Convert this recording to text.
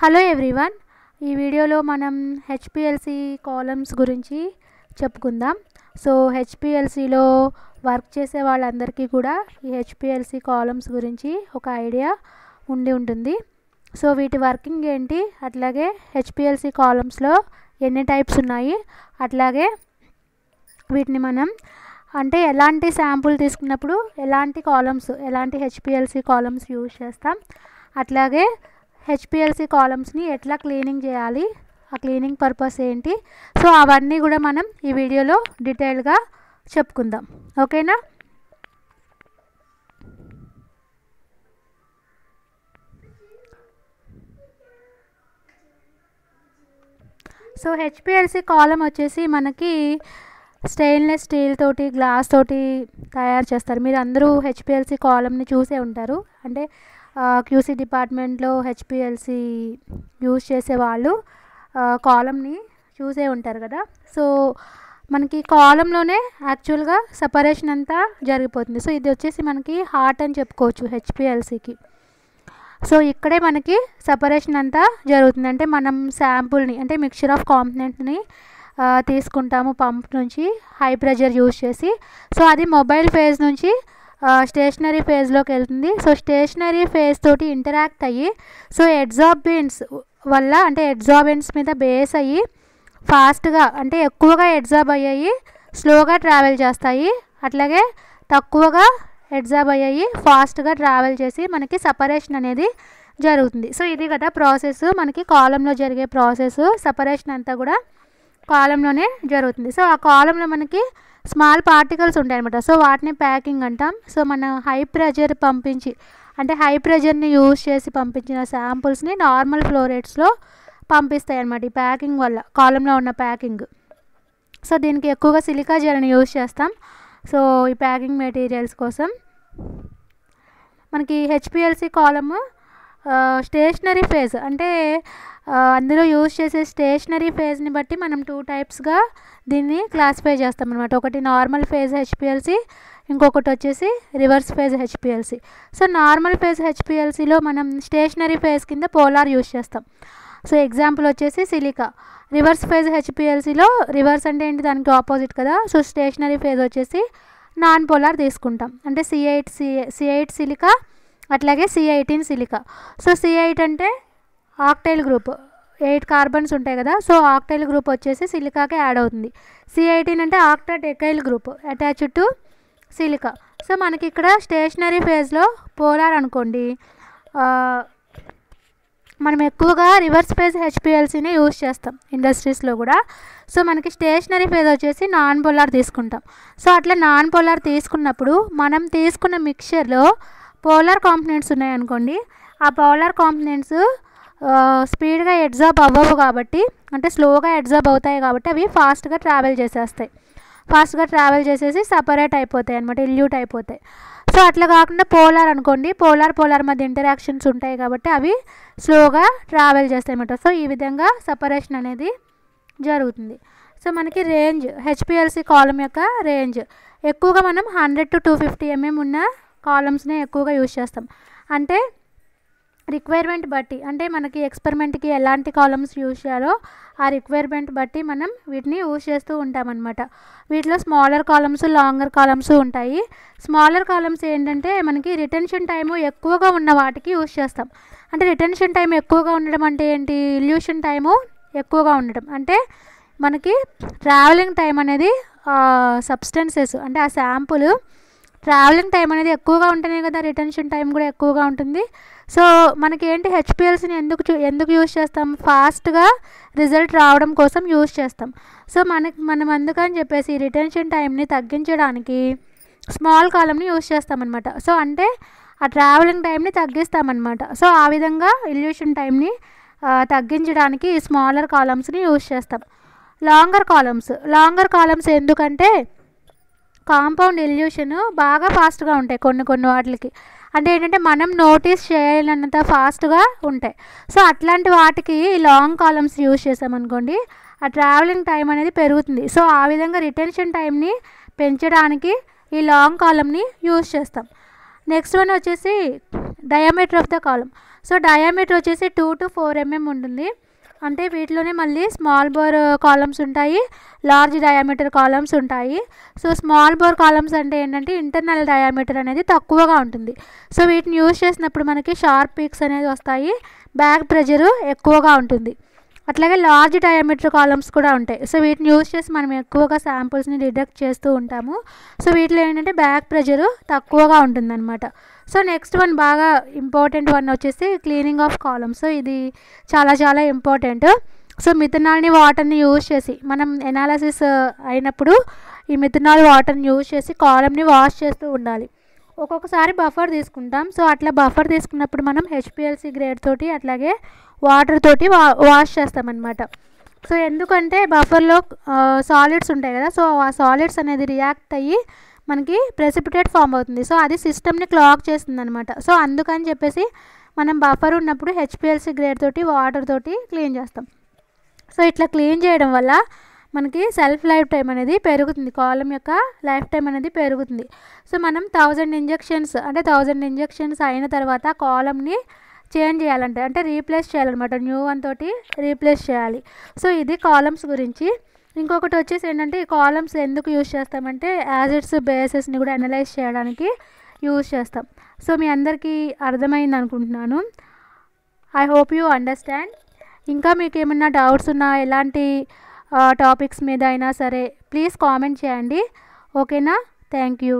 Hello everyone, ఈ వీడియోలో మనం హెచ్పిఎల్సి కాలమ్స్ గురించి చెప్పుకుందాం. సో హెచ్పిఎల్సిలో వర్క్ చేసే వాళ్ళందరికీ కూడా ఈ హెచ్పిఎల్సి కాలమ్స్ గురించి ఒక ఐడియా ఉంటుంది. సో వీటి వర్కింగ్ ఏంటి, అట్లాగే హెచ్పిఎల్సి కాలమ్స్లో ఎన్ని టైప్స్ ఉన్నాయి, అట్లాగే వీటిని మనం అంటే ఎలాంటి శాంపుల్ తీసుకున్నప్పుడు ఎలాంటి హెచ్పిఎల్సి కాలమ్స్ యూజ్ చేస్తాం, అట్లాగే హెచ్పిఎల్సి కాలమ్స్ని ఎట్లా క్లీనింగ్ చేయాలి, ఆ క్లీనింగ్ పర్పస్ ఏంటి, సో అవన్నీ కూడా మనం ఈ వీడియోలో డీటెయిల్గా చెప్పుకుందాం. ఓకేనా? సో హెచ్పిఎల్సి కాలమ్ వచ్చేసి మనకి స్టెయిన్లెస్ స్టీల్ తోటి, గ్లాస్ తోటి తయారు చేస్తారు. మీరు అందరూ హెచ్పిఎల్సి కాలమ్ని చూసే ఉంటారు. అంటే క్యూసీ డిపార్ట్మెంట్లో హెచ్పిఎల్సి యూజ్ చేసే వాళ్ళు కాలమ్ని చూసే ఉంటారు కదా. సో మనకి కాలంలోనే యాక్చువల్గా సపరేషన్ అంతా జరిగిపోతుంది. సో ఇది వచ్చేసి మనకి హార్ట్ అని చెప్పుకోవచ్చు హెచ్పిఎల్సికి. సో ఇక్కడే మనకి సపరేషన్ అంతా జరుగుతుంది. అంటే మనం శాంపుల్ని అంటే మిక్చర్ ఆఫ్ కాంపోనెంట్ని తీసుకుంటాము పంప్ నుంచి హై ప్రెషర్ యూజ్ చేసి. సో అది మొబైల్ ఫేజ్ నుంచి స్టేషనరీ ఫేజ్లోకి వెళ్తుంది. సో స్టేషనరీ ఫేజ్ తోటి ఇంటరాక్ట్ అయ్యి సో ఎడ్జార్బెంట్స్ వల్ల అంటే ఎడ్జార్బెంట్స్ మీద బేస్ అయ్యి ఫాస్ట్గా అంటే ఎక్కువగా ఎడ్జార్బ్ అయ్యాయి స్లోగా ట్రావెల్ చేస్తాయి, అట్లాగే తక్కువగా ఎడ్జార్బ్ అయ్యాయి ఫాస్ట్గా ట్రావెల్ చేసి మనకి సపరేషన్ అనేది జరుగుతుంది. సో ఇది కదా ప్రాసెస్, మనకి కాలంలో జరిగే ప్రాసెస్. సపరేషన్ అంతా కూడా కాలంలోనే జరుగుతుంది. సో ఆ కాలంలో మనకి స్మాల్ పార్టికల్స్ ఉంటాయన్నమాట. సో వాటిని ప్యాకింగ్ అంటాం. సో మనం హై ప్రెషర్ పంపించి అంటే హై ప్రెషర్ని యూజ్ చేసి పంపించిన శాంపుల్స్ని నార్మల్ ఫ్లో రేట్స్లో పంపిస్తాయి అన్నమాట ఈ ప్యాకింగ్ వల్ల, కాలంలో ఉన్న ప్యాకింగ్. సో దీనికి ఎక్కువగా సిలికా జెల్ని యూజ్ చేస్తాం. సో ఈ ప్యాకింగ్ మెటీరియల్స్ కోసం మనకి హెచ్పిఎల్సి కాలము స్టేషనరీ ఫేజ్ అంటే అందులో యూజ్ చేసే స్టేషనరీ ఫేజ్ని బట్టి మనం 2 టైప్స్గా దీన్ని క్లాసిఫై చేస్తాం అనమాట. ఒకటి నార్మల్ ఫేజ్ హెచ్పిఎల్సి, ఇంకొకటి వచ్చేసి reverse phase HPLC. So normal phase హెచ్పిఎల్సిలో మనం స్టేషనరీ ఫేజ్ కింద పోలార్ యూజ్ చేస్తాం. సో ఎగ్జాంపుల్ వచ్చేసి సిలికా. రివర్స్ ఫేజ్ హెచ్పిఎల్సిలో రివర్స్ అంటే ఏంటి, దానికి ఆపోజిట్ కదా. సో స్టేషనరీ ఫేజ్ వచ్చేసి నాన్ పోలార్ తీసుకుంటాం. అంటే C8 సిలికా, అట్లాగే C18 సిలికా. సో C8 అంటే ఆక్టైల్ గ్రూప్, 8 కార్బన్స్ ఉంటాయి కదా. సో ఆక్టైల్ గ్రూప్ వచ్చేసి సిలికాకి యాడ్ అవుతుంది. C18 అంటే octadecyl group attached to silica. So మనకి ఇక్కడ స్టేషనరీ ఫేజ్లో పోలార్ అనుకోండి, మనం ఎక్కువగా రివర్స్ ఫేజ్ హెచ్పిఎల్సిని యూజ్ చేస్తాం ఇండస్ట్రీస్లో కూడా. సో మనకి స్టేషనరీ ఫేజ్ వచ్చేసి నాన్ పోలార్ తీసుకుంటాం. సో అట్లా నాన్ పోలార్ తీసుకున్నప్పుడు మనం తీసుకున్న మిక్చర్లో పోలార్ కాంపోనెంట్స్ ఉన్నాయనుకోండి, ఆ పోలార్ కాంపోనెంట్స్ స్పీడ్గా ఎడ్జార్బ్ అవ్వవు కాబట్టి, అంటే స్లోగా ఎడ్జార్బ్ అవుతాయి కాబట్టి అవి ఫాస్ట్గా ట్రావెల్ చేసేస్తాయి. ఫాస్ట్గా ట్రావెల్ చేసేసి సపరేట్ అయిపోతాయి అనమాట, ఇల్యూట్ అయిపోతాయి. సో అట్లా కాకుండా పోలార్ అనుకోండి, పోలార్ మధ్య ఇంటరాక్షన్స్ ఉంటాయి కాబట్టి అవి స్లోగా ట్రావెల్ చేస్తాయి అన్నమాట. సో ఈ విధంగా సపరేషన్ అనేది జరుగుతుంది. సో మనకి రేంజ్ హెచ్పిఎల్సి కాలం యొక్క రేంజ్ ఎక్కువగా మనం 100 to 250 mm ఉన్న కాలమ్స్నే ఎక్కువగా యూజ్ చేస్తాం. అంటే రిక్వైర్మెంట్ బట్టి, అంటే మనకి ఎక్స్పెరిమెంట్కి ఎలాంటి కాలమ్స్ యూజ్ చేయాలో ఆ రిక్వైర్మెంట్ బట్టి మనం వీటిని యూజ్ చేస్తూ ఉంటామన్నమాట. వీటిలో స్మాలర్ కాలమ్స్, లాంగర్ కాలమ్స్ ఉంటాయి. స్మాలర్ కాలమ్స్ ఏంటంటే మనకి రిటెన్షన్ టైము ఎక్కువగా ఉన్న వాటికి యూజ్ చేస్తాం. అంటే రిటెన్షన్ టైం ఎక్కువగా ఉండడం అంటే ఏంటి, ఇల్యూషన్ టైము ఎక్కువగా ఉండడం. అంటే మనకి ట్రావెలింగ్ టైం అనేది సబ్స్టెన్సెస్ అంటే ఆ శాంపుల్ ట్రావెలింగ్ టైం అనేది ఎక్కువగా ఉంటేనే కదా రిటెన్షన్ టైం కూడా ఎక్కువగా ఉంటుంది. సో మనకి ఏంటి హెచ్పిఎల్సిని ఎందుకు యూజ్ చేస్తాం, ఫాస్ట్గా రిజల్ట్ రావడం కోసం యూజ్ చేస్తాం. సో మనం అందుకని చెప్పేసి రిటెన్షన్ టైంని తగ్గించడానికి స్మాల్ కాలమ్ని యూజ్ చేస్తామన్నమాట. సో అంటే ఆ ట్రావెలింగ్ టైంని తగ్గిస్తామన్నమాట. సో ఆ విధంగా ఇల్యూషన్ టైంని తగ్గించడానికి స్మాలర్ కాలమ్స్ని యూజ్ చేస్తాం. లాంగర్ కాలమ్స్ ఎందుకంటే కాంపౌండ్ ఇల్యూషన్ బాగా ఫాస్ట్గా ఉంటాయి కొన్ని వాటికి. అంటే ఏంటంటే మనం నోటీస్ చేయలేనంత ఫాస్ట్గా ఉంటాయి. సో అట్లాంటి వాటికి లాంగ్ కాలమ్స్ యూజ్ చేసామనుకోండి, ఆ ట్రావెలింగ్ టైం అనేది పెరుగుతుంది. సో ఆ విధంగా రిటెన్షన్ టైంని పెంచడానికి ఈ లాంగ్ కాలమ్ని యూజ్ చేస్తాం. నెక్స్ట్ వన్ వచ్చేసి diameter of the column. So diameter వచ్చేసి 2 to 4 mm ఉంటుంది. అంటే వీటిలోనే మళ్ళీ స్మాల్ బోర్ కాలమ్స్ ఉంటాయి, లార్జ్ డయామీటర్ కాలమ్స్ ఉంటాయి. సో స్మాల్ బోర్ కాలమ్స్ అంటే ఏంటంటే ఇంటర్నల్ డయామీటర్ అనేది తక్కువగా ఉంటుంది. సో వీటిని యూజ్ చేసినప్పుడు మనకి షార్ప్ పీక్స్ అనేది వస్తాయి, బ్యాక్ ప్రెజరు ఎక్కువగా ఉంటుంది. అట్లాగే లార్జ్ డయామీటర్ కాలమ్స్ కూడా ఉంటాయి. సో వీటిని యూజ్ చేసి మనం ఎక్కువగా శాంపుల్స్ని డిడక్ట్ చేస్తూ ఉంటాము. సో వీటిలో ఏంటంటే బ్యాక్ ప్రెజరు తక్కువగా ఉంటుందన్నమాట. సో నెక్స్ట్ వన్ బాగా ఇంపార్టెంట్ వన్ వచ్చేసి క్లీనింగ్ ఆఫ్ కాలమ్స్. సో ఇది చాలా ఇంపార్టెంట్. సో మిథనాల్ని వాటర్ని యూజ్ చేసి మనం ఎనాలిసిస్ అయినప్పుడు ఈ మిథనాల్ వాటర్ని యూజ్ చేసి కాలమ్ని వాష్ చేస్తూ ఉండాలి. ఒక్కొక్కసారి బఫర్ తీసుకుంటాం. సో అట్లా బఫర్ తీసుకున్నప్పుడు మనం HPLC గ్రేడ్ తోటి అట్లాగే వాటర్ తోటి వాష్ చేస్తామన్నమాట. సో ఎందుకంటే బఫర్లో సాలిడ్స్ ఉంటాయి కదా, సో ఆ సాలిడ్స్ అనేది రియాక్ట్ అయ్యి మనకి ప్రెసిపిటేట్ ఫామ్ అవుతుంది. సో అది సిస్టమ్ని క్లాగ్ చేస్తుంది అనమాట. సో అందుకని చెప్పేసి మనం బఫర్ ఉన్నప్పుడు HPLC గ్రేడ్ తోటి వాటర్ తోటి క్లీన్ చేస్తాం. సో ఇట్లా క్లీన్ చేయడం వల్ల మనకి సెల్ఫ్ లైఫ్ టైం అనేది పెరుగుతుంది, కాలం యొక్క లైఫ్ టైం అనేది పెరుగుతుంది. సో మనం 1000 ఇంజెక్షన్స్ అంటే 1000 ఇంజెక్షన్స్ అయిన తర్వాత కాలంని చేంజ్ చేయాలంటే అంటే రీప్లేస్ చేయాలన్నమాట, న్యూ వన్ తోటి రీప్లేస్ చేయాలి. సో ఇది కాలమ్స్ గురించి. ఇంకొకటి వచ్చేసి ఏంటంటే ఈ కాలమ్స్ ఎందుకు యూజ్ చేస్తామంటే యాసిడ్స్ బేసెస్ని కూడా అనలైజ్ చేయడానికి యూజ్ చేస్తాం. సో మీ అందరికీ అర్థమైంది అనుకుంటున్నాను. I hope you understand. ఇంకా మీకు ఏమన్నా డౌట్స్ ఉన్నా ఎలాంటి టాపిక్స్ మీద అయినా సరే ప్లీజ్ కామెంట్ చేయండి. ఓకేనా? Thank you.